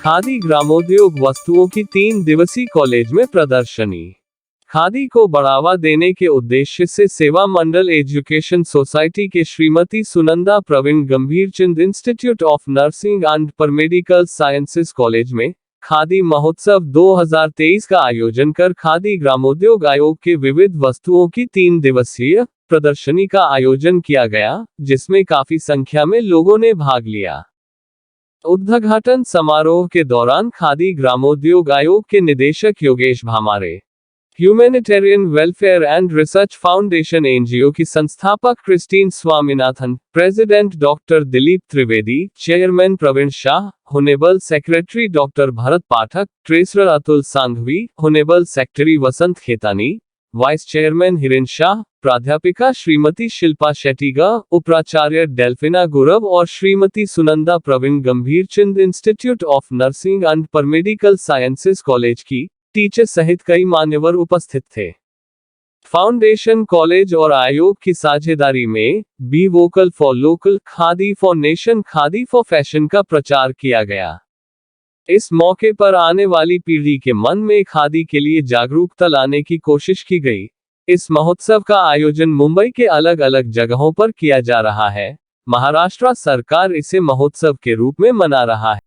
खादी ग्रामोद्योग वस्तुओं की 3 दिवसीय कॉलेज में प्रदर्शनी। खादी को बढ़ावा देने के उद्देश्य से सेवा मंडल एजुकेशन सोसाइटी के Shrimati Sunanda Pravin Gambhirchand institute of nursing and paramedical sciences college में खादी महोत्सव 2023 का आयोजन कर खादी ग्रामोद्योग आयोग के विविध वस्तुओं की 3 दिवसीय प्रदर्शनी का आयोजन किया गया, जिसमें काफी संख्या में लोगों ने भाग लिया। उद्घाटन समारोह के दौरान खादी ग्रामोद्योग आयोग के निदेशक Yogesh Bhamare, humanitarian welfare and research foundation NGO की संस्थापक Christine Swaminathan, president doctor Dilip Trivedi, chairman Pravin Shah, honourable secretary doctor Bharat Pathak, treasurer Atul Sanghvi, honourable secretary Vasant Khetani, vice chairman Hiren Shah, प्राध्यापिका श्रीमती शिल्पा शेट्टीगा, उपाचार्य डेल्फिना गुरव और Shrimati Sunanda Pravin Gambhirchand institute of nursing and paramedical sciences college की टीचर सहित कई मान्यवर उपस्थित थे। फाउंडेशन कॉलेज और आयोग की साझेदारी में B vocal for local, khadi for nation, khadi for fashion का प्रचार किया गया। इस मौके पर आने वाली पीढ़ी के मन में खादी के लिए जागरूकता लाने की कोशिश की गई। इस महोत्सव का आयोजन मुंबई के अलग अलग जगहों पर किया जा रहा है। महाराष्ट्र सरकार इसे महोत्सव के रूप में मना रहा है।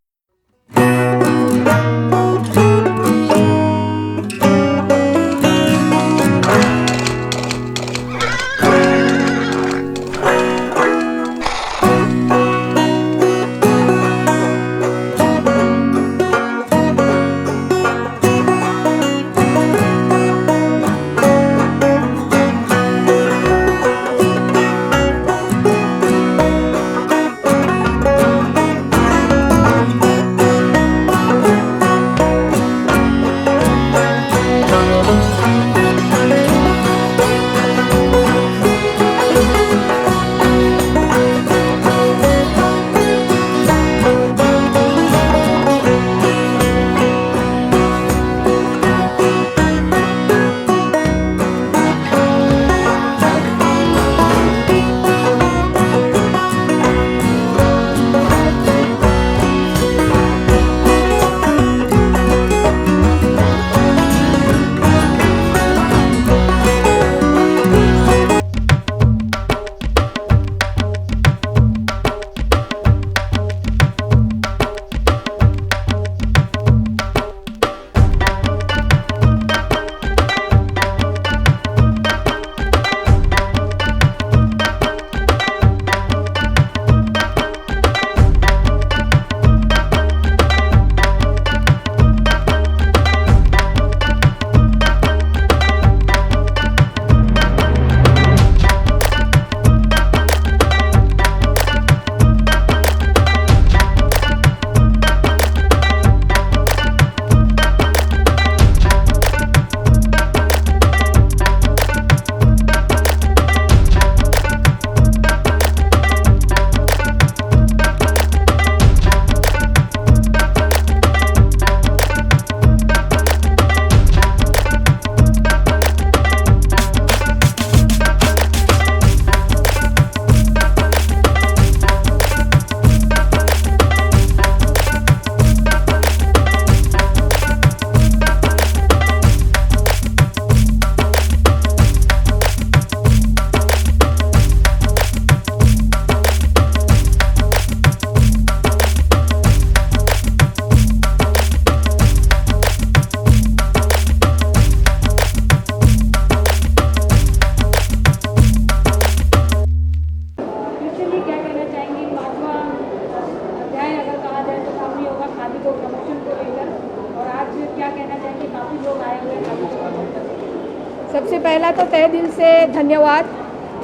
सबसे पहला तो तहे दिल से धन्यवाद।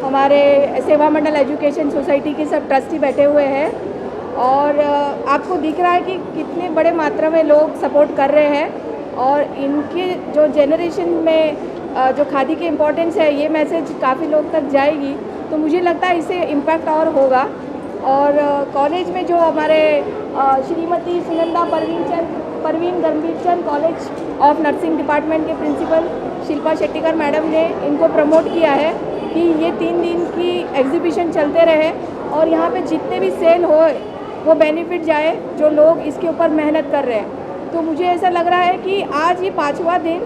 हमारे सेवा मंडल एजुकेशन सोसाइटी के सब ट्रस्टी बैठे हुए हैं और आपको दिख रहा है कि कितने बड़े मात्रा में लोग सपोर्ट कर रहे हैं और इनके जो जनरेशन में जो खादी की इम्पोर्टेंस है, ये मैसेज काफ़ी लोग तक जाएगी, तो मुझे लगता है इससे इम्पैक्ट और होगा। और कॉलेज में जो हमारे Shrimati Sunanda Pravin Gambhirchand college of nursing department के प्रिंसिपल शिल्पा शेट्टीकर मैडम ने इनको प्रमोट किया है कि ये 3 दिन की एग्जीबिशन चलते रहे और यहाँ पे जितने भी सेल हो वो बेनिफिट जाए जो लोग इसके ऊपर मेहनत कर रहे हैं। तो मुझे ऐसा लग रहा है कि आज ये 5वां दिन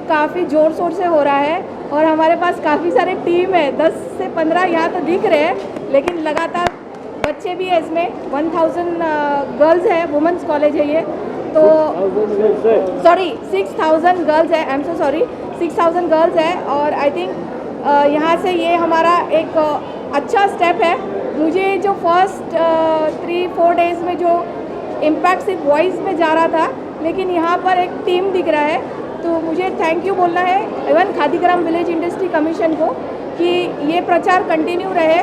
काफ़ी ज़ोर शोर से हो रहा है और हमारे पास काफ़ी सारे टीम है, 10 से 15 यहाँ तो दिख रहे हैं, लेकिन लगातार बच्चे भी है इसमें। 1000 गर्ल्स है, वुमेंस कॉलेज है ये, तो सॉरी 6000 गर्ल्स है, I am so sorry, 6000 girls है। और आई थिंक यहाँ से ये हमारा एक अच्छा स्टेप है। मुझे जो फर्स्ट 3-4 डेज़ में जो इम्पैक्ट सिर्फ वॉइस में जा रहा था, लेकिन यहाँ पर एक टीम दिख रहा है, तो मुझे थैंक यू बोलना है इवन खादीग्राम विलेज इंडस्ट्री कमीशन को कि ये प्रचार कंटिन्यू रहे,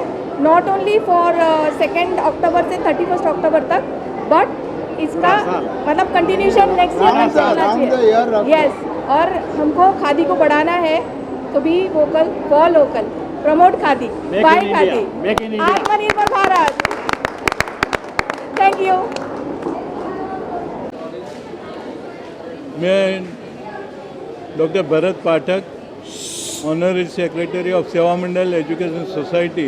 नॉट ओनली फॉर 2 अक्टूबर से 31 अक्टूबर तक, बट इसका मतलब कंटिन्यूशन नेक्स्ट ईयर में चलना चाहिए। यस, और हमको खादी को बढ़ाना है, तो be vocal for local, promote khadi, buy khadi, Atmanirbhar Bharat. Thank you. मैं doctor Bharat Pathak, honorary secretary of Seva Mandal Education Society.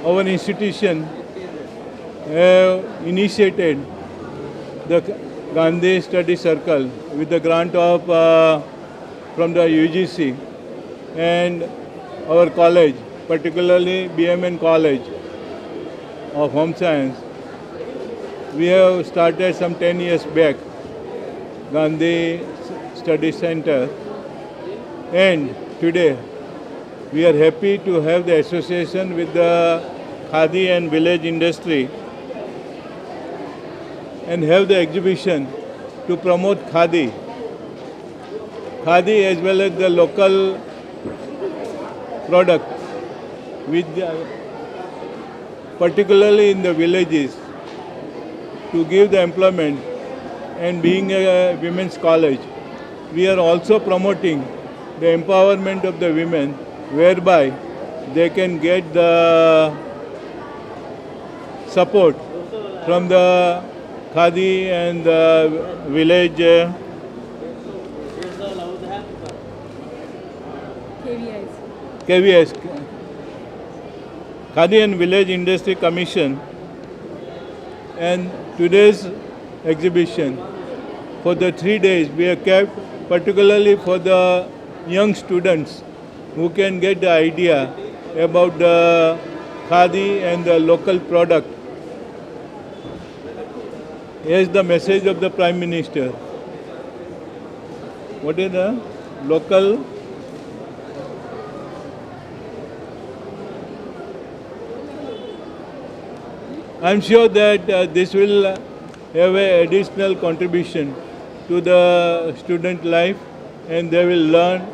Our institution have initiated the Gandhi Study Circle with the grant of from the UGC, and our college, particularly BMN College of Home Science, we have started some 10 years back Gandhi Study Center, and today we are happy to have the association with the Khadi and village industry and have the exhibition to promote Khadi as well as the local product, with particularly in the villages, to give the employment. And being a women's college, we are also promoting the empowerment of the women, whereby they can get the support from the Khadi and the village KVS, Khadi and Village Industry Commission. And today's exhibition, for the 3 days, we have kept particularly for the young students who can get the idea about the Khadi and the local product. Here's the message of the Prime Minister. What is the local? I'm sure that this will have an additional contribution to the student life, and they will learn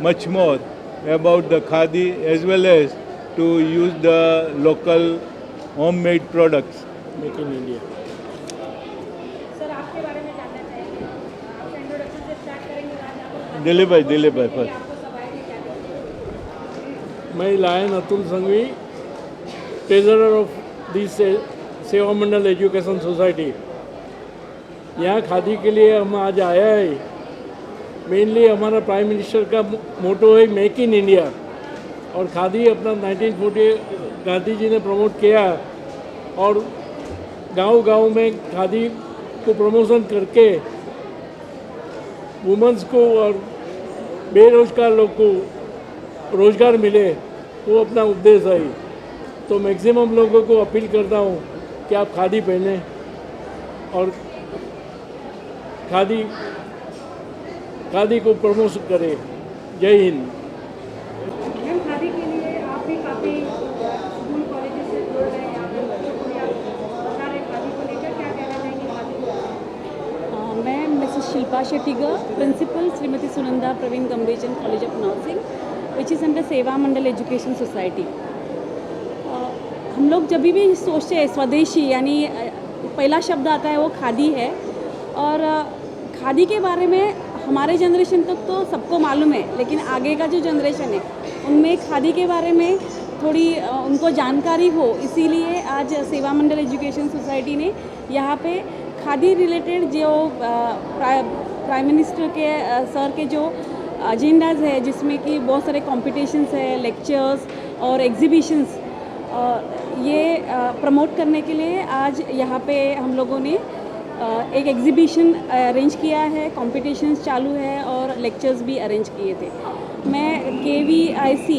much more about the Khadi as well as to use the local homemade products. Make in India. Sir, आपके बारे में जानना चाहेंगे, आप introduction से start करेंगे, आज आपको दिलीप भाई first. आपको सब आएंगे क्या करेंगे? मैं Lion Atul Sanghvi, treasurer of this Seva Mandal education society. यहाँ खादी के लिए हम आज आया है। मेनली हमारा प्राइम मिनिस्टर का मोटो है मेक इन इंडिया, और खादी अपना 1940 गांधी जी ने प्रमोट किया, और गांव-गांव में खादी को प्रमोशन करके वुमेंस को और बेरोजगार लोग को रोजगार मिले, वो अपना उद्देश्य है। तो मैक्सिमम लोगों को अपील करता हूँ कि आप खादी पहने और खादी को प्रमोट करें। जय हिंद। मैम, खादी के लिए आप भी काफ़ी स्कूल कॉलेजेस से जुड़ रहे हैं, यहाँ पे बच्चों को भी आप बता रहे हैं खादी को लेकर, क्या कहना चाहेंगे खादी को? मैं Mrs Shilpa Shettigar, principal Shrimati Sunanda Pravin Gambhirchand college of nursing, which is under Seva Mandal education society. हम लोग जब भी सोचते हैं स्वदेशी, यानी पहला शब्द आता है वो खादी है, और खादी के बारे में हमारे जनरेशन तक तो सबको मालूम है, लेकिन आगे का जो जनरेशन है उनमें खादी के बारे में थोड़ी उनको जानकारी हो, इसीलिए आज सेवा मंडल एजुकेशन सोसाइटी ने यहाँ पे खादी रिलेटेड जो प्राइम मिनिस्टर के सर के जो एजेंडाज है, जिसमें कि बहुत सारे कॉम्पिटिशन्स है, लेक्चर्स और एग्जीबिशंस ये प्रमोट करने के लिए आज यहाँ पे हम लोगों ने एक एग्जीबिशन अरेंज किया है, कॉम्पिटिशन्स चालू है और लेक्चर्स भी अरेंज किए थे। मैं KVIC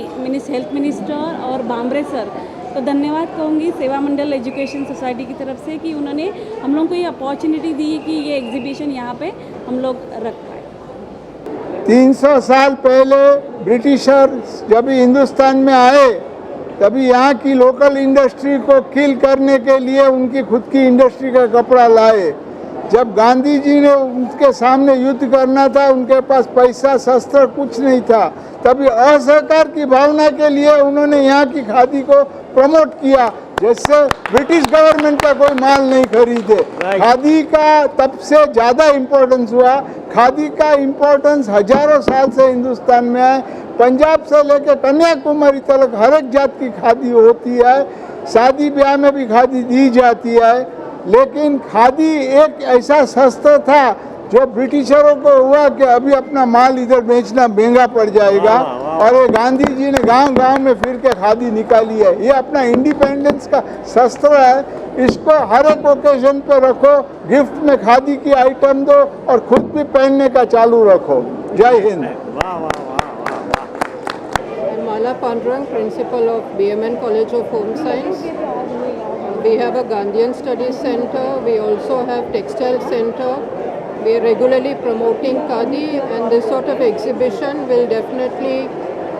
हेल्थ मिनिस्टर और बामरे सर तो धन्यवाद कहूँगी सेवा मंडल एजुकेशन सोसाइटी की तरफ से कि उन्होंने हम लोगों को ये अपॉर्चुनिटी दी कि ये एग्जीबिशन यहाँ पे हम लोग रख पाए। 300 साल पहले ब्रिटिशर जब हिंदुस्तान में आए तभी यहाँ की लोकल इंडस्ट्री को किल करने के लिए उनकी खुद की इंडस्ट्री का कपड़ा लाए। जब गांधी जी ने उनके सामने युद्ध करना था, उनके पास पैसा शस्त्र कुछ नहीं था, तभी असहकार की भावना के लिए उन्होंने यहाँ की खादी को प्रमोट किया, जिससे ब्रिटिश गवर्नमेंट का कोई माल नहीं खरीदे। खादी का तब से ज़्यादा इम्पोर्टेंस हुआ। खादी का इम्पोर्टेंस हजारों साल से हिंदुस्तान में है। पंजाब से लेकर कन्याकुमारी तक हर एक जात की खादी होती है। शादी ब्याह में भी खादी दी जाती है। लेकिन खादी एक ऐसा शस्त्र था जो ब्रिटिशरों को हुआ कि अभी अपना माल इधर बेचना महंगा पड़ जाएगा, और ये गांधी जी ने गांव-गांव में फिर के खादी निकाली है। ये अपना इंडिपेंडेंस का शस्त्र है। इसको हर एक ओकेजन पे रखो, गिफ्ट में खादी की आइटम दो और खुद भी पहनने का चालू रखो। जय Hind. Mala Pandurang, principal of BMN College of Home Science. We have a Gandhian Studies Center. We also have Textile Center. We are regularly promoting Khadi, and this sort of exhibition will definitely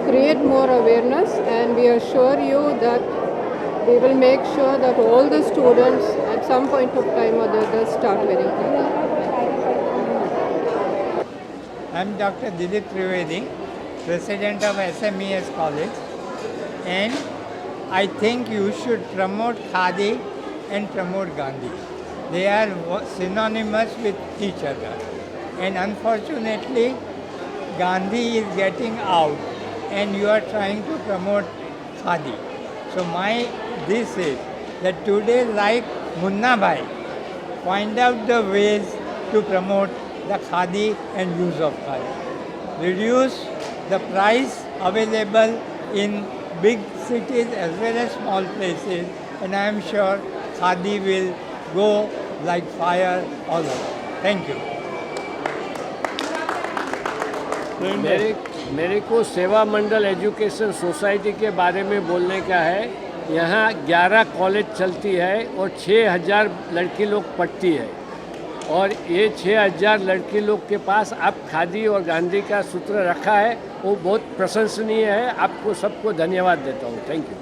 create more awareness, and we assure you that we will make sure that all the students at some point of time or the other start wearing Khadi. I am Dr. Dilip Trivedi, President of SMES College, and I think you should promote Khadi and promote Gandhi. They are synonymous with each other, and unfortunately Gandhi is getting out and you are trying to promote Khadi. So this is that today, like Munna Bhai, find out the ways to promote the Khadi and use of Khadi. Reduce the price available in big cities as well as small places, and I am sure Khadi will go like fire all over. Thank you. मेरे को सेवा Mandal education society के बारे में बोलने का है। यहाँ 11 कॉलेज चलती है और 6000 लड़की लोग पढ़ती है, और ये 6000 लड़की लोग के पास अब खादी और गांधी का सूत्र रखा है, वो बहुत प्रशंसनीय है। आपको सबको धन्यवाद देता हूँ। Thank you.